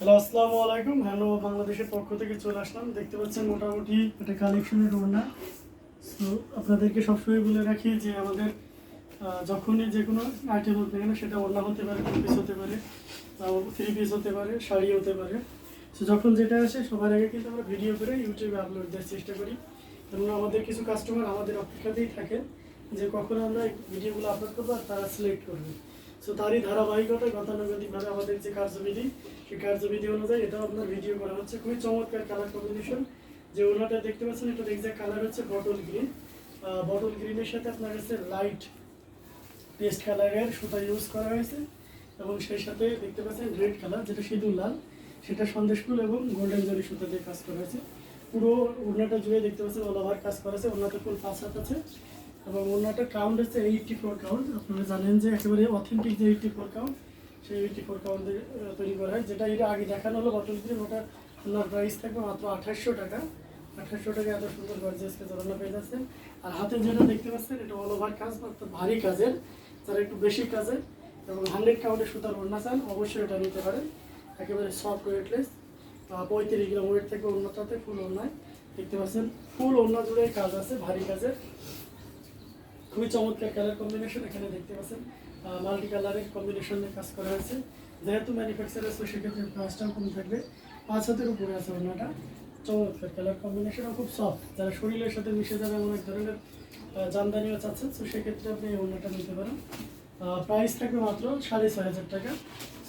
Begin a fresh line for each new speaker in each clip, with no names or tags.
Hello, আসসালামু আলাইকুম। Handloom of বাংলাদেশের পক্ষ থেকে চলে আসলাম। দেখতে পাচ্ছেন মোটামুটি একটা কালেকশনের ওড়না। সো আপনাদেরকে সবসময় বলে রাখি যে আমাদের যখনই যে কোনো আইটেম হতে গেলে সেটা ওড়না হতে পারে, টু পিস হতে পারে, থ্রি পিস হতে পারে, শাড়ি হতে পারে। সো যখন যেটা আসে সবার আগে কিন্তু আমরা ভিডিও করে ইউটিউবে আপলোড দেওয়ার চেষ্টা করি, কারণ আমাদের কিছু কাস্টমার আমাদের অপেক্ষাতেই থাকে যে কখন আমরা এই ভিডিওগুলো আপলোড করবো আর তারা সিলেক্ট করবে। সো তারই ধারাবাহিকতায় গতানুগতিকভাবে আমাদের যে কার্যবিধি, সেই কার্যবিধি অনুযায়ী এটা আপনার ভিডিও করা হচ্ছে। খুবই চমৎকার কালার কম্বিনেশন। যে ওড়নাটা দেখতে পাচ্ছেন এটার এক্সাক্ট কালার হচ্ছে বটল গ্রিন। বটল গ্রিনের সাথে আপনার কাছে লাইট পেস্ট কালারের সুতা ইউজ করা হয়েছে এবং সেই সাথে দেখতে পাচ্ছেন রেড কালার যেটা সিঁদুর লাল, সেটা সন্দেশ ফুল এবং গোল্ডেন জরি সুতা দিয়ে কাজ করা হয়েছে। পুরো ওড়নাটা জুড়ে দেখতে পাচ্ছেন অল ওভার কাজ করা আছে। ওড়নাটা ফুল 5 হাত আছে এবং ওড়নাটার কাউন্ট হচ্ছে 84 কাউন্ট। আপনারা জানেন যে একেবারে অথেন্টিক যে 84 কাউন্ট, সেই 84 কাউন্ট তৈরি করা হয়। যেটা এটা আগে দেখানো হলো বটল গ্রিন, ওটা ওনার প্রাইস থাকবে মাত্র 2800 টাকা। 2800 টাকা এত সুন্দর গর্জিয়াস কাজ ওড়না পেয়ে যাচ্ছেন। আর হাতে যেটা দেখতে পাচ্ছেন এটা অল ওভার কাজ, অর্থাৎ ভারী কাজের, যারা একটু বেশি কাজের এবং 100 কাউন্টের সুতার ওড়না চান অবশ্যই এটা নিতে পারেন। একেবারে সফট ওয়েটলেস, 35 গ্রাম ওয়েট থেকে ওড়নাটাতে ফুল ওড়নায় দেখতে পাচ্ছেন ফুল ওড়না জুড়ে কাজ আছে, ভারী কাজের। খুবই চমৎকার কালার কম্বিনেশন। এখানে দেখতে পাচ্ছেন মাল্টি কালারের কম্বিনেশনে কাজ করা হয়েছে। যেহেতু ম্যানুফ্যাকচার আছে সেক্ষেত্রে প্রাইসটাও কম থাকবে। 5 হাতের উপরে আছে ওড়নাটা। চমৎকার কালার কম্বিনেশন, খুব সফট। যারা শরীরের সাথে মিশে যাবে এমন এক ধরনের জামদানিও চাচ্ছেন, তো সেক্ষেত্রে আপনি এই ওড়নাটা নিতে পারেন। প্রাইস থাকবে মাত্র 6500 টাকা।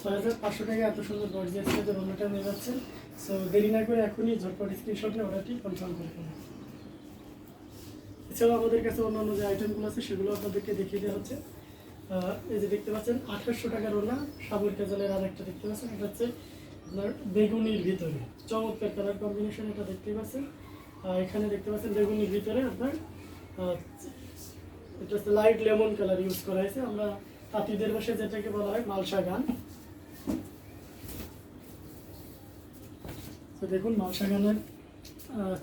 6500 টাকা এত সুন্দর গর্জিয়াস কাজের ওড়নাটা নিয়ে যাচ্ছেন। সো দেরি না করে এখনই ঝটপট স্ক্রিনশট নিয়ে অর্ডারটি কনফার্ম করে ফেলুন। এছাড়াও আমাদের কাছে অন্যান্য যে আইটেমগুলো আছে সেগুলো আপনাদেরকে দেখিয়ে দেওয়া হচ্ছে। এই যে দেখতে পাচ্ছেন 2800 টাকার ওড়না, সাবর কাজালের আর একটা দেখতে পাচ্ছেন, এটা হচ্ছে আপনার বেগুনির ভিতরে চমৎকার কালার কম্বিনেশন। এটা দেখতে পাচ্ছেন এখানে দেখতে পাচ্ছেন বেগুনির ভিতরে আপনার এটা হচ্ছে লাইট লেমন কালার ইউজ করা হয়েছে। আমরা তাঁতিদের ভাষায় যেটাকে বলা হয় মালসা গান। তো দেখুন মালসা গানের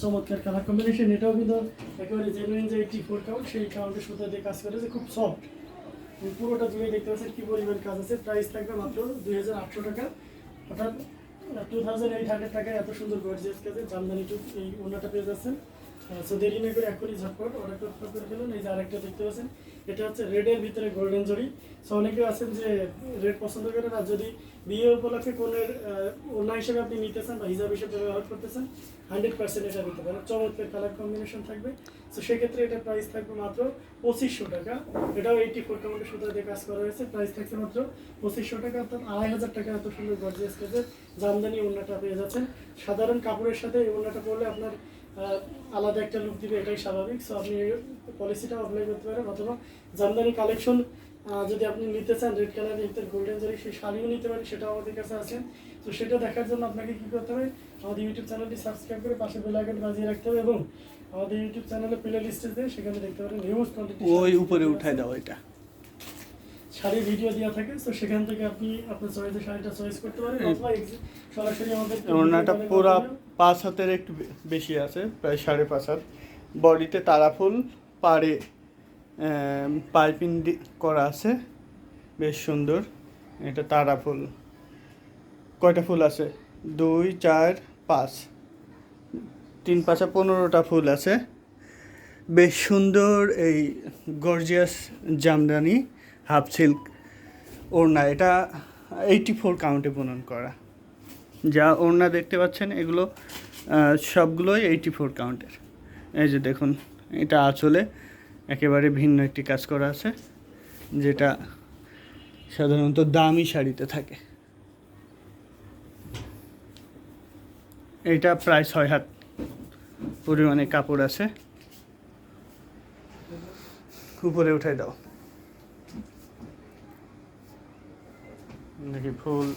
চমৎকার কালার কম্বিনেশন। এটাও কিন্তু একেবারে জেনুইন যে 84 কাউন্ট, সেই কাউন্টের সুতা দিয়ে কাজ করেছে, খুব সফট। পুরোটা জুড়ে দেখতে পাচ্ছেন কি পরিমাণ কাজ আছে। প্রাইস থাকবে মাত্র 2800 টাকা, অর্থাৎ 2800 টাকায় এত সুন্দর গর্জিয়াস কাজের জামদানি টুক এই ওড়নাটা পেয়ে যাচ্ছেন। সো দেরি না করে এখনই ঝটপট অর্ডার করে ফেলুন। এই যে আরেকটা দেখতে পাচ্ছেন, এটা হচ্ছে রেডের ভিতরে গোল্ডেন জরি। সো অনেকেও আছেন যে রেড পছন্দ করেন, আর যদি বিয়ে উপলক্ষে কোনের ওড়না হিসেবে আপনি নিতে চান বা হিজাব হিসেবে ব্যবহার করতেছেন 100% এটা নিতে পারেন। চমৎকার কালার কম্বিনেশন থাকবে। সো সেক্ষেত্রে এটার প্রাইস থাকবে মাত্র 2500 টাকা। এটাও 84 কাউন্টের সুতা দিয়ে কাজ করা হয়েছে। প্রাইস থাকছে মাত্র 2500 টাকা, অর্থাৎ 2500 টাকা এত সুন্দর গর্জিয়াস কাজের জামদানি ওড়নাটা পেয়ে যাচ্ছেন। সাধারণ কাপড়ের সাথে এই ওড়নাটা পরলে আপনার আলাদা একটা লুক দিবে, এটাই স্বাভাবিক। সো আপনি পলিসিটা অ্যাপ্লাই করতে পারেন, অথবা জামদানি কালেকশন যদি আপনি নিতে চান রেড কালারের ভিতরে গোল্ডেন জরি সেই শাড়িও নিতে পারেন, সেটাও আমাদের কাছে আছে। তো সেটা দেখার জন্য আপনাকে কী করতে হবে, আমাদের ইউটিউব চ্যানেলটি সাবস্ক্রাইব করে পাশে বেল আইকন বাজিয়ে রাখতে হবে এবং আমাদের ইউটিউব চ্যানেলে প্লে লিস্টে দিয়ে সেখানে দেখতে পারেন হিউজ কোয়ান্টিটি
ওই উপরে উঠাই দাও এটা
শাড়ির ভিডিও দেওয়া থাকে। তো সেখান থেকে আপনি আপনার চয়েসের শাড়িটা চয়েস করতে পারেন, অথবা সরাসরি আমাদের
ওড়নাটা পুরো 5 হাতের একটু বেশি আছে, প্রায় 5.5 হাত। বডিতে তারাফুল, পাড়ে পাইপিং করা আছে, বেশ সুন্দর। এটা তারাফুল কয়টা ফুল আছে? 2 4 5 3 5 15টা ফুল আছে। বেশ সুন্দর এই গর্জিয়াস জামদানি হাফ সিল্ক ওড়না। এটা 84 কাউন্টে বুনন করা। যা ওড়না দেখতে পাচ্ছেন এগুলো সবগুলোই 84 কাউন্টের। এই যে দেখুন, এটা আঁচলে একেবারে ভিন্ন একটি কাজ করা আছে, যেটা সাধারণত দামি শাড়িতে থাকে। এটা প্রায় 6 হাত পরিমাণে কাপড় আছে। উপরে উঠাই দাও, দেখি ফুল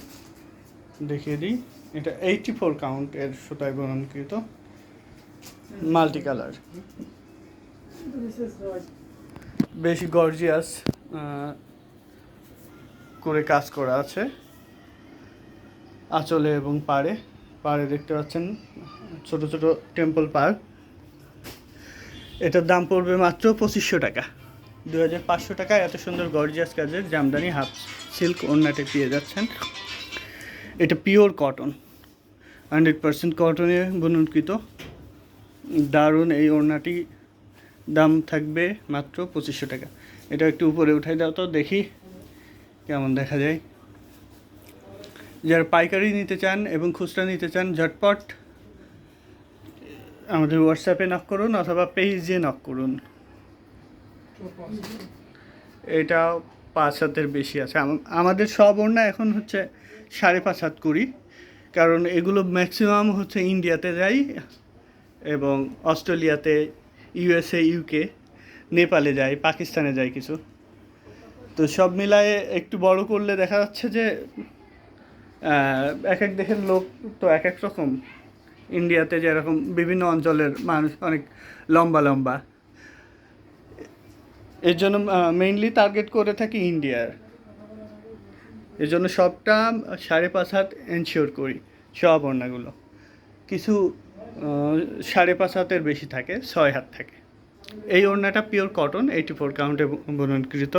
দেখিয়ে দিই। এটা 84 কাউন্টের সুতায় বরণকৃত মাল্টি কালার, বেশ গর্জিয়াস করে কাজ করা আছে আঁচলে এবং পাড়ে। পাড়ে দেখতে পাচ্ছেন ছোট ছোট টেম্পল পাড়। এটার দাম পড়বে মাত্র 2500 টাকা। 2500 টাকায় এত সুন্দর গর্জিয়াস কাজের জামদানি হাফ সিল্ক ওড়নাটি পেয়ে যাচ্ছেন। এটা পিওর কটন, 100% কটনে বুননকৃত। দারুণ এই ওড়নাটি, দাম থাকবে মাত্র 2500 টাকা। এটা একটু উপরে উঠাই দাও তো দেখি কেমন দেখা যায়। যারা পাইকারি নিতে চান এবং খুচরা নিতে চান ঝটপট আমাদের হোয়াটসঅ্যাপে নক করুন অথবা পেজে নক করুন। এটা 5 হাতের বেশি আছে। আমাদের সব ওড়না এখন হচ্ছে 5.5 হাত করি, কারণ এগুলো ম্যাক্সিমাম হচ্ছে ইন্ডিয়াতে যায় এবং অস্ট্রেলিয়াতে, ইউএসএ, ইউকে, নেপালে যায়, পাকিস্তানে যায় কিছু। তো সব মিলায়ে একটু বড় করলে দেখা যাচ্ছে যে এক এক দেশের লোক তো এক এক রকম। ইন্ডিয়াতে যেরকম বিভিন্ন অঞ্চলের মানুষ অনেক লম্বা লম্বা, এর জন্য মেইনলি টার্গেট করে থাকি ইন্ডিয়ার। এর জন্য সবটা 5.5 হাত এনশিওর করি, সব ওড়নাগুলো। কিছু 5.5 হাতের বেশি থাকে, 6 হাত থাকে। এই ওড়নাটা পিওর কটন, 84 কাউন্টে বুননকৃত।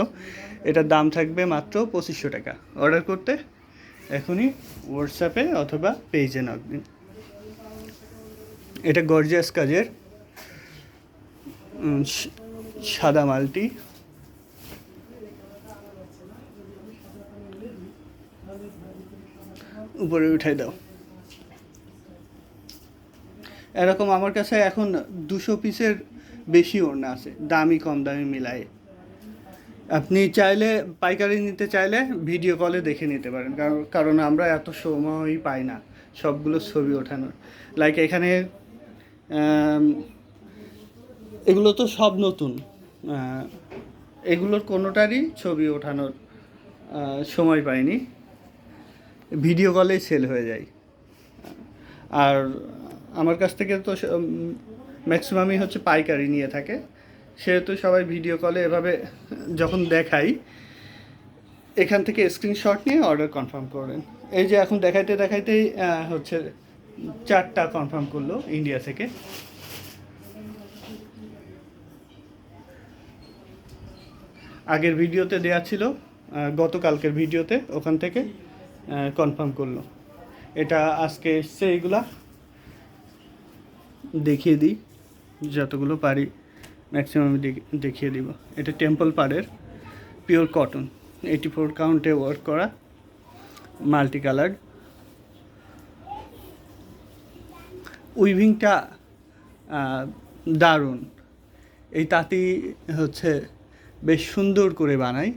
এটার দাম থাকবে মাত্র 2500 টাকা। অর্ডার করতে এখনই হোয়াটসঅ্যাপে অথবা পেজে নক দিন। এটা গর্জিয়াস কাজের সাদা মাল্টি, উপরে উঠাই দাও। এরকম আমার কাছে এখন 200 পিসের বেশি ওড়না আছে, দামি কম দামি মিলায়ে। আপনি চাইলে পাইকারি নিতে চাইলে ভিডিও কলে দেখে নিতে পারেন, কারণ আমরা এত সময়ই পাই না সবগুলো ছবি ওঠানোর। লাইক এখানে এগুলো তো সব নতুন, এগুলোর কোনোটারই ছবি ওঠানোর সময় পাইনি, ভিডিও কলেই সেল হয়ে যায়। আর আমার কাছ থেকে তো ম্যাক্সিমামই হচ্ছে পাইকারি নিয়ে থাকে, সেহেতু সবাই ভিডিও কলে এভাবে যখন দেখাই এখান থেকে স্ক্রিনশট নিয়ে অর্ডার কনফার্ম করেন। এই যে এখন দেখাইতে দেখাইতেই হচ্ছে 4টা কনফার্ম করলো ইন্ডিয়া থেকে। আগের ভিডিওতে দেয়া ছিল, গতকালকের ভিডিওতে ওখান থেকে কনফার্ম করলো। এটা আজকে এসছে, এইগুলা দেখিয়ে দিই যতগুলো পারি ম্যাক্সিমাম দেখিয়ে দিব। এটা টেম্পল পাড়ের পিওর কটন, 84 কাউন্টে ওয়ার্ক করা, মাল্টি কালার্ড। উইভিংটা দারুণ, এই তাঁতি হচ্ছে বেশ সুন্দর করে বানায়,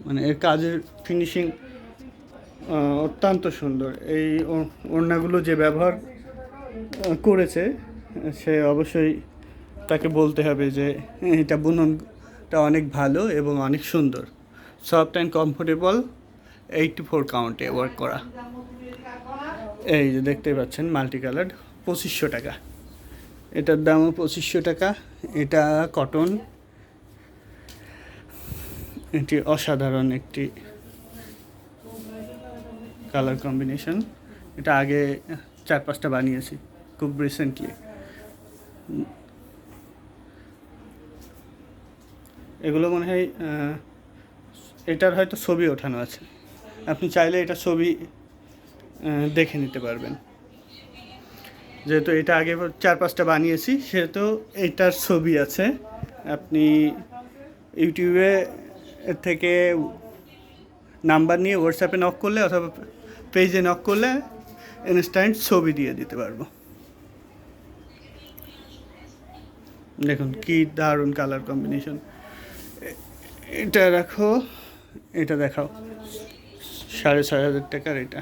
মানে এর কাজের ফিনিশিং অত্যন্ত সুন্দর। এই ওড়নাগুলো যে ব্যবহার করেছে সে অবশ্যই তাকে বলতে হবে যে এটা বুননটা অনেক ভালো এবং অনেক সুন্দর। সফট অ্যান্ড কমফোর্টেবল, 84 কাউন্টে ওয়ার্ক করা। এই যে দেখতেই পাচ্ছেন মাল্টি কালার, 2500 টাকা। এটার দামও 2500 টাকা। এটা কটন, এটি অসাধারণ একটি কালার কম্বিনেশন। এটা আগে 4-5টা বানিয়েছি খুব রিসেন্টলি। এগুলো মনে হয় এটার হয়তো ছবি ওঠানো আছে, আপনি চাইলে এটা ছবি দেখে নিতে পারবেন। যেহেতু এটা আগে 4-5টা বানিয়েছি সেহেতু এটার ছবি আছে। আপনি ইউটিউবে থেকে নাম্বার নিয়ে হোয়াটসঅ্যাপে নক করলে অথবা পেজে নক করলে ইনস্ট্যান্ট ছবি দিয়ে দিতে পারবো। দেখুন কি দারুণ কালার কম্বিনেশন। এটা রাখো, এটা দেখাও। 6500 টাকার এটা।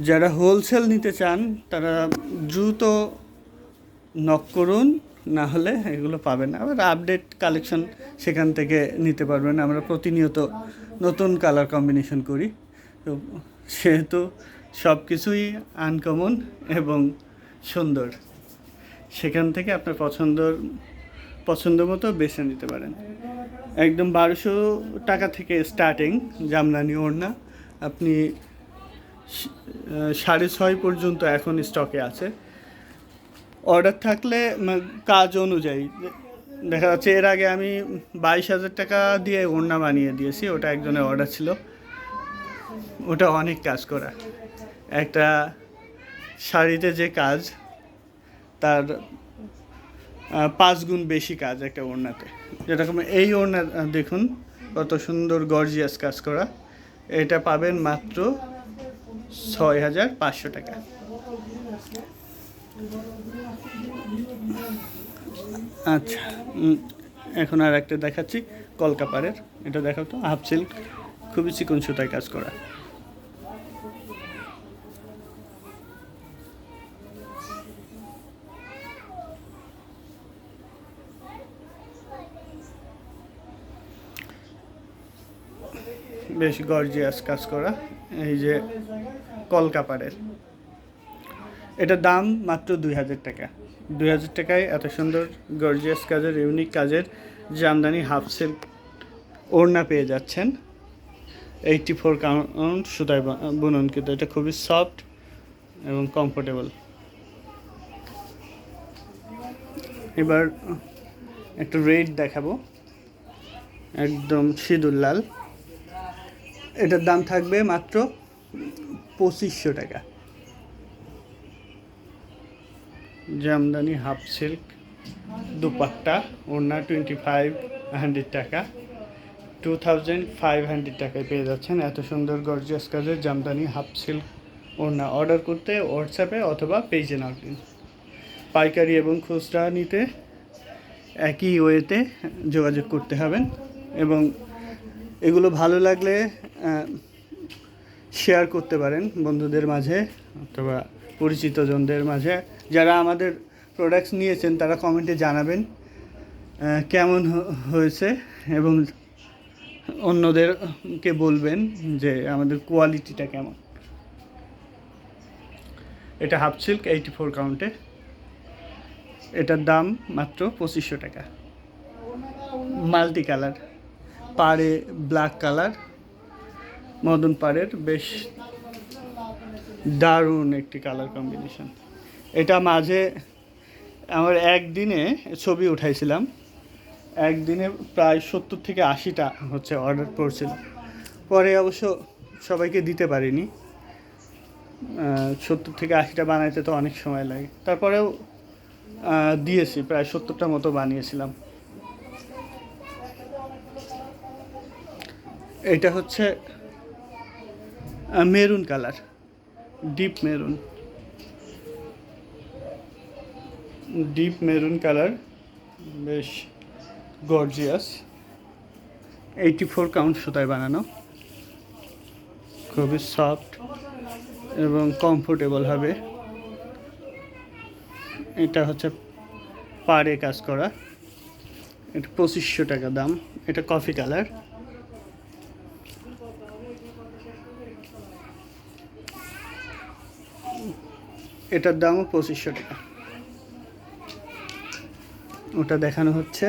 যারা হোলসেল নিতে চান তারা দ্রুত নক করুন, না হলে এগুলো পাবেন না। আবার আপডেট কালেকশন সেখান থেকে নিতে পারবেন। আমরা প্রতিনিয়ত নতুন কালার কম্বিনেশন করি, তো সেহেতু সব কিছুই আনকমন এবং সুন্দর। সেখান থেকে আপনার পছন্দ মতো বেছে নিতে পারেন। একদম 1200 টাকা থেকে স্টার্টিং জামদানি ওড়না, আপনি 6.5 পর্যন্ত এখন স্টকে আছে। অর্ডার থাকলে কাজ অনুযায়ী দেখা যাচ্ছে এর আগে আমি 22,000 টাকা দিয়ে ওড়না বানিয়ে দিয়েছি, ওটা একজনের অর্ডার ছিল। ওটা অনেক কাজ করা, একটা শাড়িতে যে কাজ তার 5 গুণ বেশি কাজ একটা ওড়নাতে। যেরকম এই ওড়না দেখুন কত সুন্দর গর্জিয়াস কাজ করা, এটা পাবেন মাত্র 6,500 টাকা। আচ্ছা, এখন আর একটা দেখাচ্ছি কলকাপাড়ের। এটা দেখাও তো, হাফ সিল্ক, খুবই চিকন সুতায় কাজ করা। বেশ গর্জিয়াস কাজ করা, এই যে কলকাপাড়ের। এটার দাম মাত্র 2,000 টাকা। 2,000 টাকায় এত সুন্দর গর্জিয়াস কাজের, ইউনিক কাজের জামদানি হাফ সিল্ক ওড়না পেয়ে যাচ্ছেন। 84 কাউন্ট সুতায় বুনন, কিন্তু এটা খুবই সফট এবং কমফোর্টেবল। এবার একটা রেড দেখাবো, একদম সিঁদুর লাল। এটার দাম থাকবে মাত্র 2,500 টাকা। জামদানি হাফ সিল্ক দুপাট্টা ওড়না 2,500 টাকা, 2,500 টাকায় পেয়ে যাচ্ছেন এত সুন্দর গর্জিয়াস কাজের জামদানি হাফ সিল্ক ওড়না। অর্ডার করতে হোয়াটসঅ্যাপে অথবা পেজে নক দিন। পাইকারি এবং খুচরা নিতে একই ওয়েতে যোগাযোগ করতে হবেন, এবং এগুলো ভালো লাগলে শেয়ার করতে পারেন বন্ধুদের মাঝে অথবা পরিচিতজনদের মাঝে। যারা আমাদের প্রোডাক্টস নিয়েছেন তারা কমেন্টে জানাবেন কেমন হয়েছে, এবং অন্যদেরকে বলবেন যে আমাদের কোয়ালিটিটা কেমন। এটা হাফ সিল্ক 84 কাউন্টে, এটার দাম মাত্র 2,500 টাকা। মাল্টি কালার, পাড়ে ব্ল্যাক কালার, মদন পাড়ের, বেশ দারুণ একটি কালার কম্বিনেশন। এটা মাঝে আমার একদিনে ছবি উঠাইছিলাম, একদিনে প্রায় 70 থেকে 80টা হচ্ছে অর্ডার পড়ছিল। পরে অবশ্য সবাইকে দিতে পারিনি, 70 থেকে 80টা বানাইতে তো অনেক সময় লাগে, তারপরেও দিয়েছি, প্রায় 70টা মতো বানিয়েছিলাম। এটা হচ্ছে maroon colour, deep maroon colour, বেশ গর্জিয়াস। 84 কাউন্ট সুতায় বানানো, খুবই সফট এবং কমফোর্টেবল হবে। এটা হচ্ছে পাড়ে কাজ করা, এটা 2,500 টাকা দাম। এটা কফি কালার, এটার দামও 2,500 টাকা। ওটা দেখানো হচ্ছে,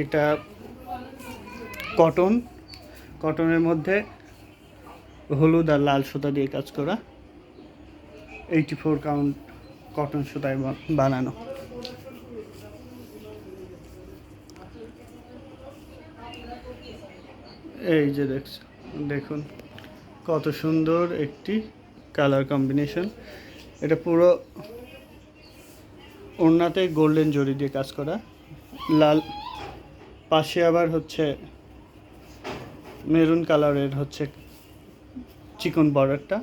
এটা কটনের মধ্যে হলুদ আর লাল সুতা দিয়ে কাজ করা, 84 কাউন্ট কটন সুতায় বানানো। এই যে দেখুন কত সুন্দর একটি কালার কম্বিনেশন। এটা পুরো ওড়নাতে গোল্ডেন জরি দিয়ে কাজ করা, লাল পাশে আবার হচ্ছে মেরুন কালারের হচ্ছে চিকন বর্ডারটা,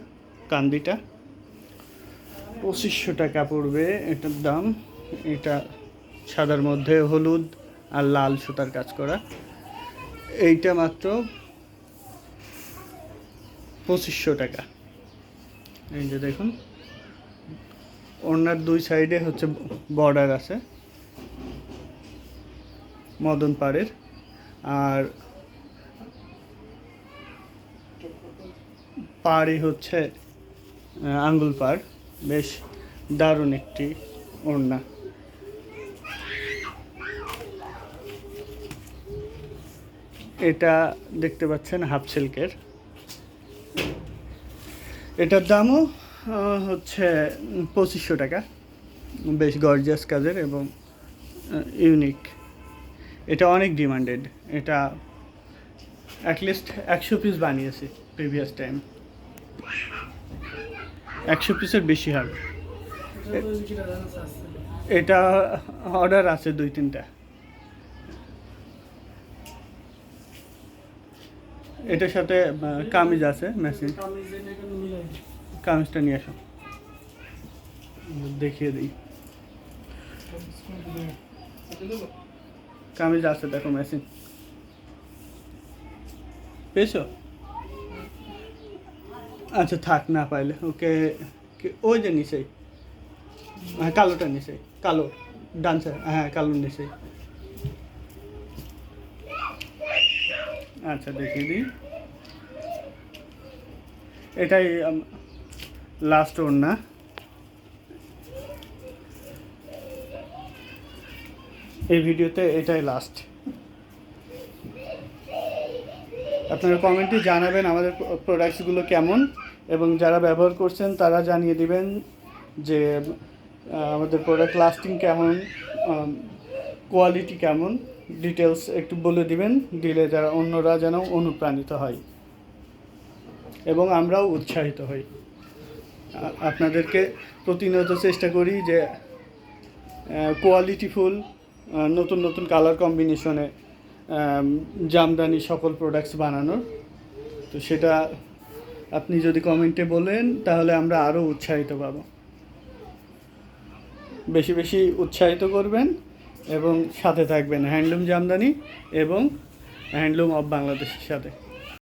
কান্দিটা। 2,500 টাকা পড়বে এটার দাম। এটা সাদার মধ্যে হলুদ আর লাল সুতার কাজ করা, এইটা মাত্র 2,500 টাকা। এই যে দেখুন ওড়নার দুই সাইডে হচ্ছে বর্ডার আছে মদন পাড়ের, আর পাড়ই হচ্ছে আঙ্গুল পাড়। বেশ দারুণ একটি ওড়না। এটা দেখতে পাচ্ছেন হাফ সিল্কের, এটার দামও হচ্ছে 2,500 টাকা। বেশ গর্জিয়াস কাজের এবং ইউনিক এটা অনেক ডিমান্ডেড, এটা অ্যাটলিস্ট 100 পিস বানিয়েছি প্রিভিয়াস টাইম, 100 পিসের বেশি হবে।
এটা তো কি রাজানা আছে?
এটা অর্ডার আছে 2-3টা। এটার সাথে কামিজ আছে ম্যাচিং।
কামিজের এখানে মিলাই
কামিজটা নিয়ে আসো, দেখিয়ে দিই। কামিজ আছে দেখো ম্যাচিং, পেয়েছো? আচ্ছা থাক, না পাইলে ওকে, ওই যে নিচেই, হ্যাঁ কালোটা নিচেই, কালো ডান সাইড, হ্যাঁ কালো নিচেই। আচ্ছা দেখিয়ে দিই, এটাই লাস্ট ওড়না। এই ভিডিওতে এটাই লাস্ট। আপনারা কমেন্টে জানাবেন আমাদের প্রোডাক্টসগুলো কেমন, এবং যারা ব্যবহার করছেন তারা জানিয়ে দিবেন যে আমাদের প্রোডাক্ট লাস্টিং কেমন, কোয়ালিটি কেমন, ডিটেলস একটু বলে দিবেন, দিলে যারা অন্যরা যেন অনুপ্রাণিত হয় এবং আমরাও উৎসাহিত হই। আপনাদেরকে প্রতিনিয়ত চেষ্টা করি যে কোয়ালিটিফুল নতুন নতুন কালার কম্বিনেশনে জামদানি সকল প্রোডাক্টস বানানোর। তো সেটা আপনি যদি কমেন্টে বলেন তাহলে আমরা আরও উৎসাহিত পাবো। বেশি বেশি উৎসাহিত করবেন এবং সাথে থাকবেন হ্যান্ডলুম জামদানি এবং হ্যান্ডলুম অফ বাংলাদেশের সাথে।